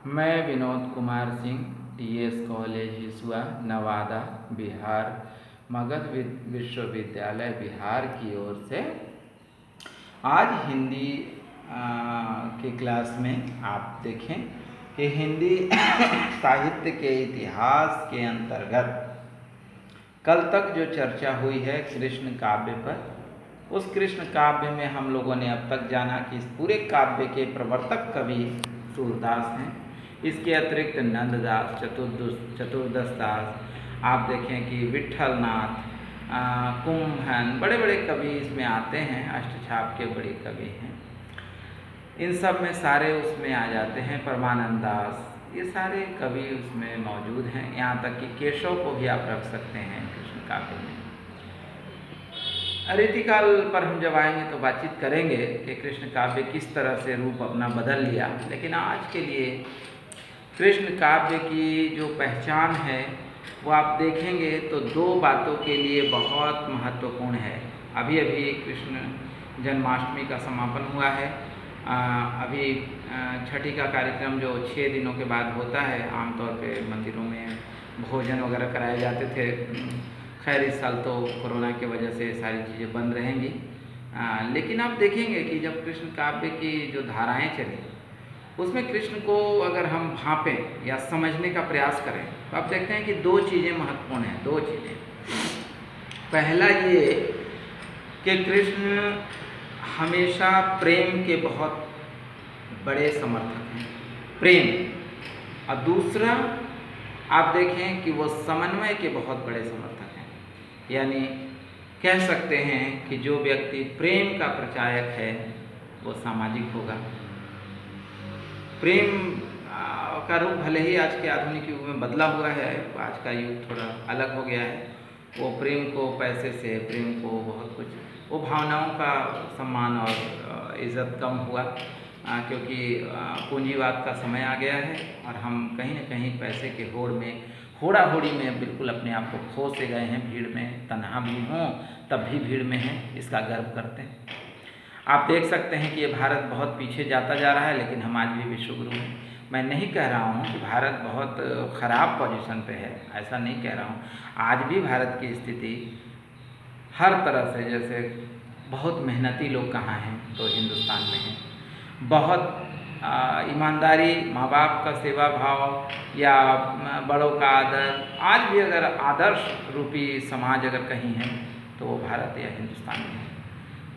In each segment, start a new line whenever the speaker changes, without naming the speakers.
मैं Vinod Kumar Singh, TS college Hisua, Nawada, Bihar, Magadh विश्वविद्यालय बिहार की ओर से आज हिंदी की क्लास में आप देखें कि हिंदी साहित्य के इतिहास के अंतर्गत कल तक जो चर्चा हुई है कृष्ण काव्य पर, उस कृष्ण काव्य में हम लोगों ने अब तक जाना कि इस पूरे काव्य के प्रवर्तक कवि सूरदास हैं। इसके अतिरिक्त नंददास, चतुर्दश दास, आप देखें कि विट्ठलनाथ, कुंभन, बड़े बड़े कवि इसमें आते हैं, अष्टछाप के बड़े कवि हैं। इन सब में सारे उसमें आ जाते हैं। परमानंद दास, ये सारे कवि उसमें मौजूद हैं। यहाँ तक कि केशव को भी आप रख सकते हैं कृष्ण काव्य में। रीतिकाल पर हम जब आएंगे तो बातचीत करेंगे कि कृष्ण काव्य किस तरह से रूप अपना बदल लिया। लेकिन आज के लिए कृष्ण काव्य की जो पहचान है वो आप देखेंगे तो दो बातों के लिए बहुत महत्वपूर्ण है। अभी अभी कृष्ण जन्माष्टमी का समापन हुआ है। अभी छठी का कार्यक्रम जो 6 दिनों के बाद होता है, आमतौर पे मंदिरों में भोजन वगैरह कराए जाते थे। खैर इस साल तो कोरोना की वजह से सारी चीज़ें बंद रहेंगी। लेकिन आप देखेंगे कि जब कृष्ण काव्य की जो धाराएं चली, उसमें कृष्ण को अगर हम भांपें या समझने का प्रयास करें तो आप देखते हैं कि दो चीज़ें महत्वपूर्ण हैं। दो चीज़ें, पहला ये कि कृष्ण हमेशा प्रेम के बहुत बड़े समर्थक हैं, प्रेम। और दूसरा आप देखें कि वो समन्वय के बहुत बड़े समर्थक हैं। यानी कह सकते हैं कि जो व्यक्ति प्रेम का प्रचारक है वो सामाजिक होगा। प्रेम का रूप भले ही आज के आधुनिक युग में बदला हुआ है, आज का युग थोड़ा अलग हो गया है। वो प्रेम को पैसे से, प्रेम को बहुत कुछ, वो भावनाओं का सम्मान और इज़्ज़त कम हुआ, क्योंकि पूंजीवाद का समय आ गया है और हम कहीं न कहीं पैसे के होड़ में, होड़ा होड़ी में बिल्कुल अपने आप को खो से गए हैं। भीड़ में तन्हा भी हों तब भी भीड़ में हैं, इसका गर्व करते हैं। आप देख सकते हैं कि ये भारत बहुत पीछे जाता जा रहा है, लेकिन हम आज भी विश्वगुरु हैं। मैं नहीं कह रहा हूँ कि भारत बहुत ख़राब पोजीशन पे है, ऐसा नहीं कह रहा हूँ। आज भी भारत की स्थिति हर तरह से, जैसे बहुत मेहनती लोग कहाँ हैं तो हिंदुस्तान में हैं। बहुत ईमानदारी, माँ बाप का सेवा भाव या बड़ों का आदर, आज भी अगर आदर्श रूपी समाज अगर कहीं है तो वो भारत या हिंदुस्तान में है।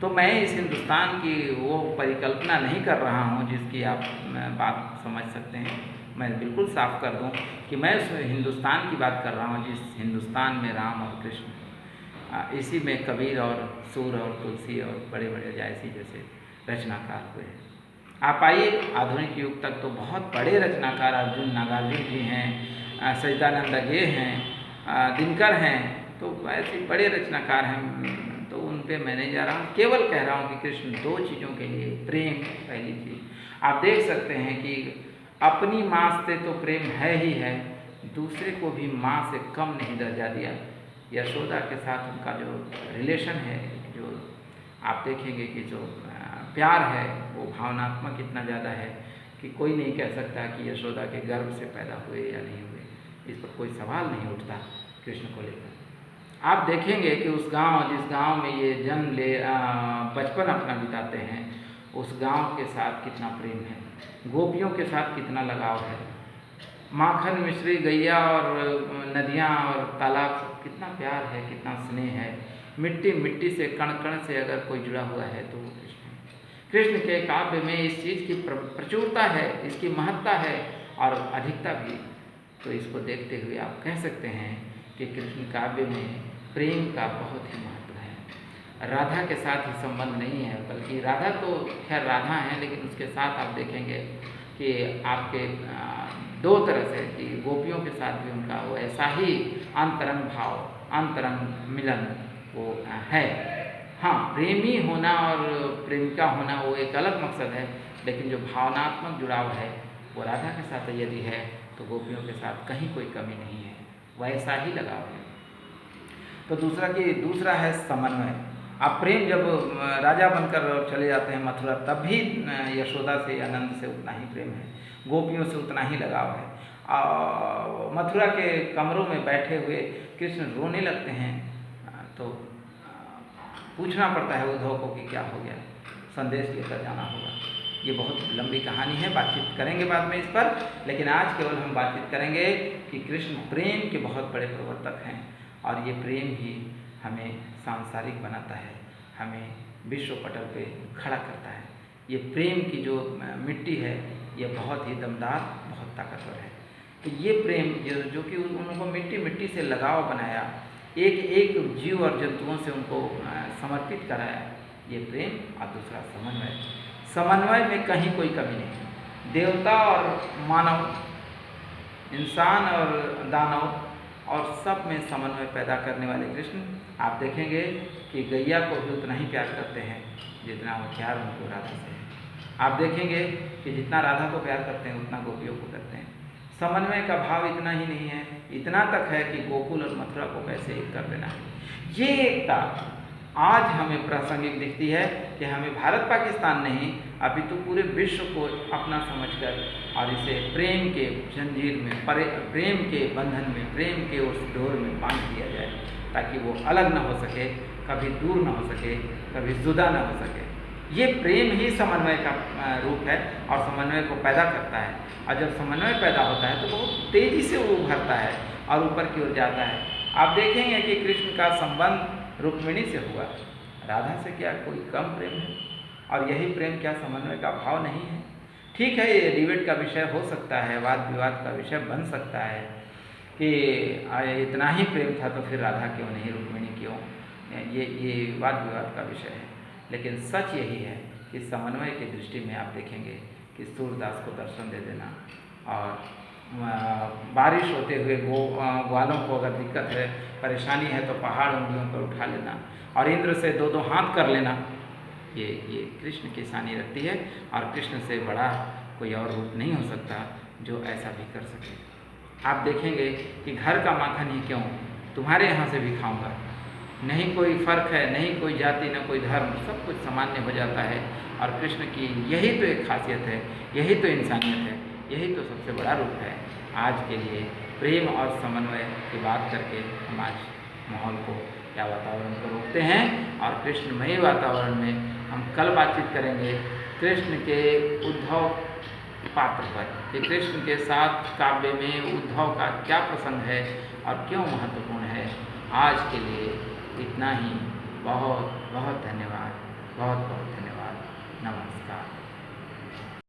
तो मैं इस हिंदुस्तान की वो परिकल्पना नहीं कर रहा हूँ जिसकी आप बात समझ सकते हैं। मैं बिल्कुल साफ कर दूँ कि मैं उस हिंदुस्तान की बात कर रहा हूँ जिस हिंदुस्तान में राम और कृष्ण, इसी में कबीर और सूर और तुलसी और बड़े बड़े जायसी जैसे रचनाकार हुए हैं। आप आइए आधुनिक युग तक तो बहुत बड़े रचनाकार अर्जुन नागार्जुन जी हैं, सच्चिदानंद गे हैं, दिनकर हैं, तो ऐसे बड़े रचनाकार हैं। तो उन पे मैं नहीं जा रहा हूँ, केवल कह रहा हूँ कि कृष्ण दो चीज़ों के लिए, प्रेम पहली चीज़। आप देख सकते हैं कि अपनी माँ से तो प्रेम है ही है, दूसरे को भी माँ से कम नहीं दर्जा दिया। यशोदा के साथ उनका जो रिलेशन है, जो आप देखेंगे कि जो प्यार है वो भावनात्मक इतना ज़्यादा है कि कोई नहीं कह सकता कि यशोदा के गर्भ से पैदा हुए या नहीं हुए, इस पर कोई सवाल नहीं उठता कृष्ण को लेकर। आप देखेंगे कि उस गांव, जिस गांव में ये जन्म ले बचपन अपना बिताते हैं, उस गांव के साथ कितना प्रेम है, गोपियों के साथ कितना लगाव है। माखन मिश्री, गैया और नदियाँ और तालाब, कितना प्यार है, कितना स्नेह है। मिट्टी मिट्टी से, कण कण से अगर कोई जुड़ा हुआ है तो वो कृष्ण है। कृष्ण के काव्य में इस चीज़ की प्रचुरता है, इसकी महत्ता है और अधिकता भी। तो इसको देखते हुए आप कह सकते हैं कि कृष्ण काव्य में प्रेम का बहुत ही महत्व है। राधा के साथ ही संबंध नहीं है, बल्कि राधा तो खैर राधा हैं, लेकिन उसके साथ आप देखेंगे कि आपके दो तरह से कि गोपियों के साथ भी उनका वो ऐसा ही अंतरंग भाव, अंतरंग मिलन वो है। हाँ, प्रेमी होना और प्रेमिका होना वो एक अलग मकसद है, लेकिन जो भावनात्मक जुड़ाव है वो राधा के साथ यदि है तो गोपियों के साथ कहीं कोई कमी नहीं है, वैसा ही लगाव है। तो दूसरा है समन्वय। आप प्रेम जब राजा बनकर और चले जाते हैं मथुरा, तब भी यशोदा से या नंद से उतना ही प्रेम है, गोपियों से उतना ही लगाव है। मथुरा के कमरों में बैठे हुए कृष्ण रोने लगते हैं, तो पूछना पड़ता है उद्धव को कि क्या हो गया, संदेश लेकर जाना होगा। ये बहुत लंबी कहानी है, बातचीत करेंगे बाद में इस पर, लेकिन आज केवल हम बातचीत करेंगे कि कृष्ण प्रेम के बहुत बड़े प्रवर्तक हैं, और ये प्रेम ही हमें सांसारिक बनाता है, हमें विश्व पटल पे खड़ा करता है। ये प्रेम की जो मिट्टी है, ये बहुत ही दमदार, बहुत ताकतवर है। तो ये प्रेम जो कि उनको मिट्टी से लगाव बनाया, एक एक जीव और जंतुओं से उनको समर्पित कराया, ये प्रेम। और दूसरा समन्वय, समन्वय में कहीं कोई कमी नहीं। देवता और मानव, इंसान और दानव, और सब में समन्वय पैदा करने वाले कृष्ण, आप देखेंगे कि गैया को भी उतना ही प्यार करते हैं जितना वो प्यार उनको राधा से है। आप देखेंगे कि जितना राधा को प्यार करते हैं उतना गोपियों को करते हैं। समन्वय का भाव इतना ही नहीं है, इतना तक है कि गोकुल और मथुरा को कैसे एक कर देना है। ये एकता आज हमें प्रासंगिक दिखती है कि हमें भारत पाकिस्तान नहीं, अपितु पूरे विश्व को अपना समझकर और इसे प्रेम के जंजीर में, प्रेम के बंधन में, प्रेम के उस डोर में बांध दिया जाए, ताकि वो अलग न हो सके, कभी दूर न हो सके, कभी जुदा न हो सके। ये प्रेम ही समन्वय का रूप है और समन्वय को पैदा करता है। और जब समन्वय पैदा होता है तो बहुत तेज़ी से वो उभरता है और ऊपर की ओर जाता है। आप देखेंगे कि कृष्ण का संबंध रुक्मिणी से हुआ, राधा से क्या कोई कम प्रेम है? और यही प्रेम क्या समन्वय का भाव नहीं है? ठीक है, ये डिबेट का विषय हो सकता है, वाद विवाद का विषय बन सकता है कि इतना ही प्रेम था तो फिर राधा क्यों नहीं, रुक्मिणी क्यों, ये वाद विवाद का विषय है। लेकिन सच यही है कि समन्वय की दृष्टि में आप देखेंगे कि सूरदास को दर्शन दे देना, और बारिश होते हुए ग्वालों को अगर दिक्कत है, परेशानी है, तो पहाड़ उंगलियों पर उठा लेना, और इंद्र से दो हाथ कर लेना, ये कृष्ण की शानी रखती है। और कृष्ण से बड़ा कोई और रूप नहीं हो सकता जो ऐसा भी कर सके। आप देखेंगे कि घर का माखन ही क्यों, तुम्हारे यहाँ से भी खाऊंगा, नहीं कोई फ़र्क है, नहीं कोई जाति, न कोई धर्म, सब कुछ सामान्य हो जाता है। और कृष्ण की यही तो एक खासियत है, यही तो इंसानियत है, यही तो सबसे बड़ा रूप है। आज के लिए प्रेम और समन्वय की बात करके हम आज माहौल को या वातावरण को रोकते हैं, और कृष्णमयी वातावरण में हम कल बातचीत करेंगे कृष्ण के उद्धव पात्र पर, कि कृष्ण के साथ काव्य में उद्धव का क्या प्रसंग है और क्यों महत्वपूर्ण है। आज के लिए इतना ही। बहुत बहुत धन्यवाद, बहुत बहुत धन्यवाद।